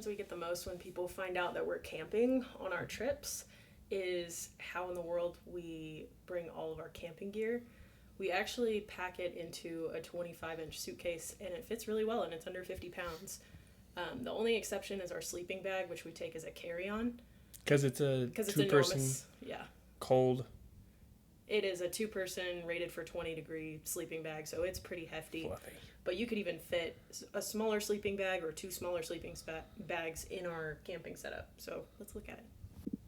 questions we get the most when people find out that we're camping on our trips is how in the world we bring all of our camping gear. We actually pack it into a 25-inch suitcase, and it fits really well, and it's under 50 pounds. The only exception is our sleeping bag, which we take as a carry-on. Because it's a two-person, yeah, cold. It is a 2-person rated for 20-degree sleeping bag, so it's pretty hefty. Fluffy. But you could even fit a smaller sleeping bag or 2 smaller sleeping bags in our camping setup. So let's look at it.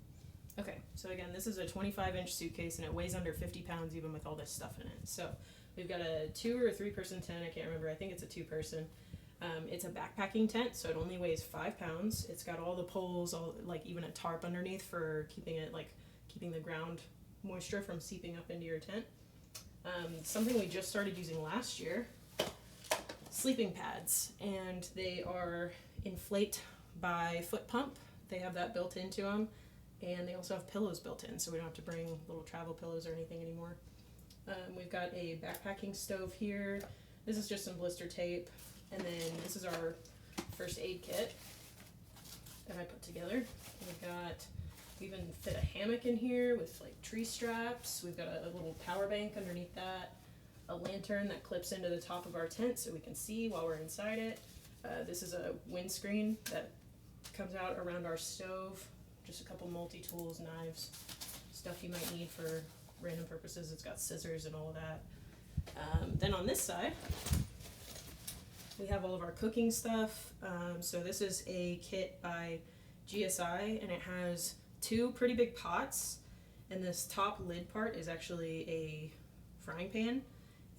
Okay, so again, this is a 25-inch suitcase, and it weighs under 50 pounds even with all this stuff in it. So we've got a 2 or 3-person tent. I can't remember. I think it's a 2-person. It's a backpacking tent, so it only weighs 5 pounds. It's got all the poles, even a tarp underneath for keeping the ground moisture from seeping up into your tent. Something we just started using last year, sleeping pads, and they are inflate by foot pump. They have that built into them, and they also have pillows built in, so we don't have to bring little travel pillows or anything anymore. We've got a backpacking stove here. This is just some blister tape, and then this is our first aid kit that I put together. We even fit a hammock in here with tree straps. We've got a little power bank underneath that, a lantern that clips into the top of our tent so we can see while we're inside it. This is a windscreen that comes out around our stove. Just a couple multi-tools, knives, stuff you might need for random purposes. It's got scissors and all of that. Then on this side, we have all of our cooking stuff. So this is a kit by GSI, and it has 2 pretty big pots, and this top lid part is actually a frying pan,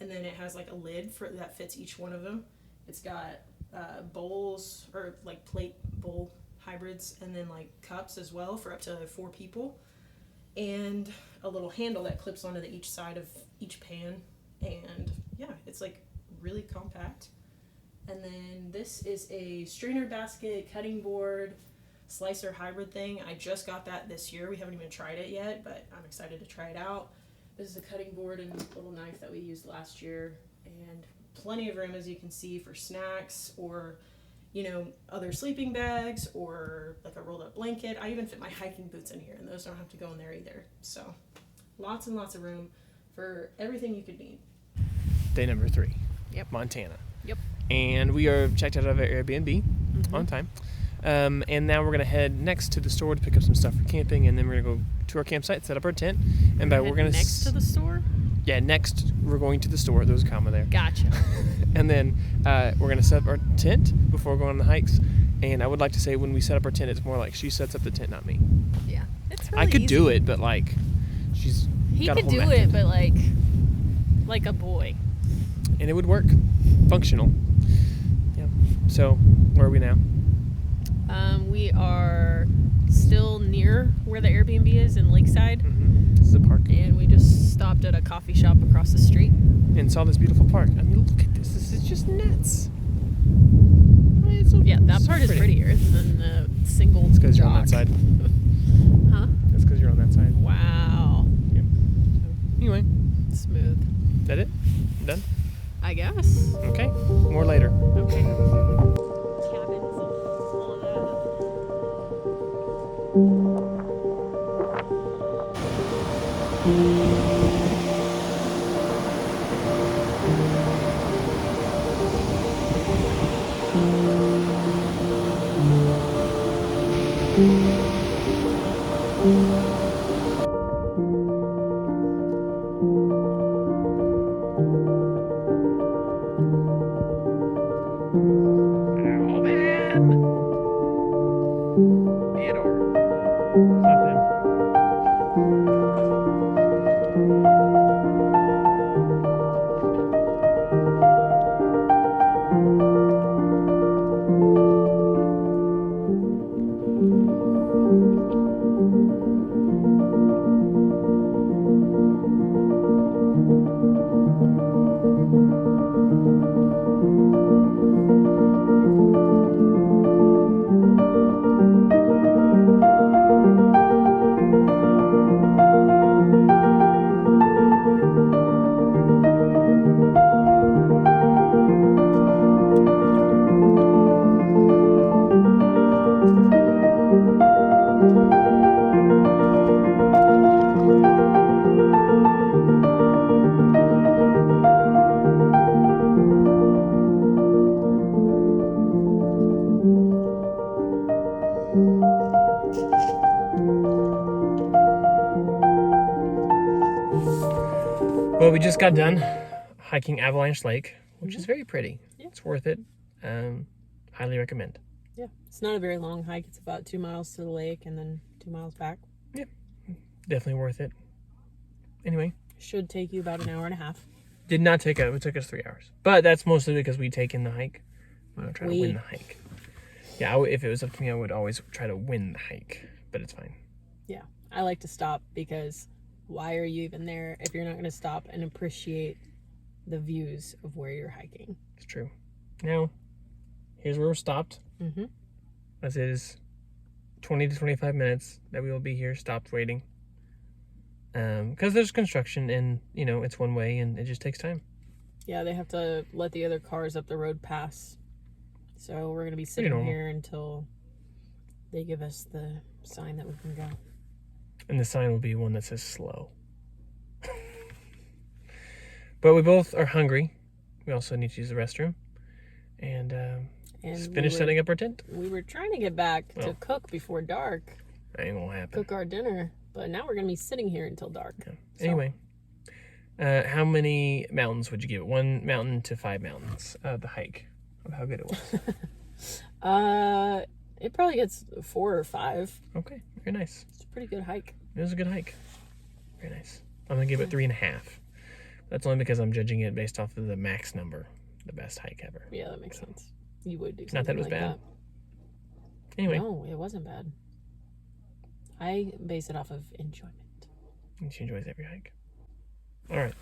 and then it has a lid that fits each one of them. It's got bowls, or plate bowl hybrids, and then cups as well for up to 4 people, and a little handle that clips onto each side of each pan. And yeah, it's really compact. And then this is a strainer basket, cutting board, slicer hybrid thing. I just got that this year. We haven't even tried it yet, but I'm excited to try it out. This is a cutting board and little knife that we used last year, and plenty of room, as you can see, for snacks or other sleeping bags, or a rolled up blanket. I even fit my hiking boots in here, and those don't have to go in there either. So lots and lots of room for everything you could need. Day number 3. Yep. Montana. Yep. And we are checked out of our Airbnb on time. And now we're going to head next to the store to pick up some stuff for camping, and then we're going to go to our campsite, set up our tent. And we're going to next to the store? Yeah, next we're going to the store. There was a comma there. Gotcha. And then we're going to set up our tent before going on the hikes. And I would like to say when we set up our tent, it's more like she sets up the tent, not me. Yeah. It's really I could easy. do it, but she's He got a could whole do method. it, but like a boy. And it would work. Functional. Yeah. So, where are we now? We are still near where the Airbnb is in Lakeside. Mm-hmm. This is a park. And we just stopped at a coffee shop across the street. And saw this beautiful park. I mean, look at this. This is just nuts. Yeah, that part is prettier than the single It's because you're on dock. that side. Huh? That's because you're on that side. Wow. Yep. Anyway. Smooth. Is that it? Done? I guess. Okay. More later. Okay. Cabins and all of we just got done hiking Avalanche Lake, which is very pretty. Yeah. It's worth it. Highly recommend. Yeah, it's not a very long hike. It's about 2 miles to the lake and then 2 miles back. Yeah, definitely worth it. Anyway. Should take you about an hour and a half. Did not take it took us 3 hours. But that's mostly because we take in the hike. I'm going to try to win the hike. Yeah, if it was up to me, I would always try to win the hike. But it's fine. Yeah, I like to stop because why are you even there if you're not going to stop and appreciate the views of where you're hiking? It's true. Now, here's where we're stopped. Mm-hmm. As it is 20 to 25 minutes that we will be here, stopped waiting. Because there's construction and, it's one way and it just takes time. Yeah, they have to let the other cars up the road pass. So we're going to be sitting here until they give us the sign that we can go. And the sign will be one that says slow. But we both are hungry. We also need to use the restroom. And finish setting up our tent. We were trying to get back to cook before dark. That ain't gonna happen. Cook our dinner. But now we're going to be sitting here until dark. Yeah. So. Anyway, how many mountains would you give it? 1 mountain to 5 mountains. The hike of how good it was. It probably gets 4 or 5. Okay, very nice. It's a pretty good hike. It was a good hike. Very nice. I'm going to give it 3.5. That's only because I'm judging it based off of the max number. The best hike ever. Yeah, that makes sense. You would do something Not that it was like bad. That. Anyway. No, it wasn't bad. I base it off of enjoyment. And she enjoys every hike. All right.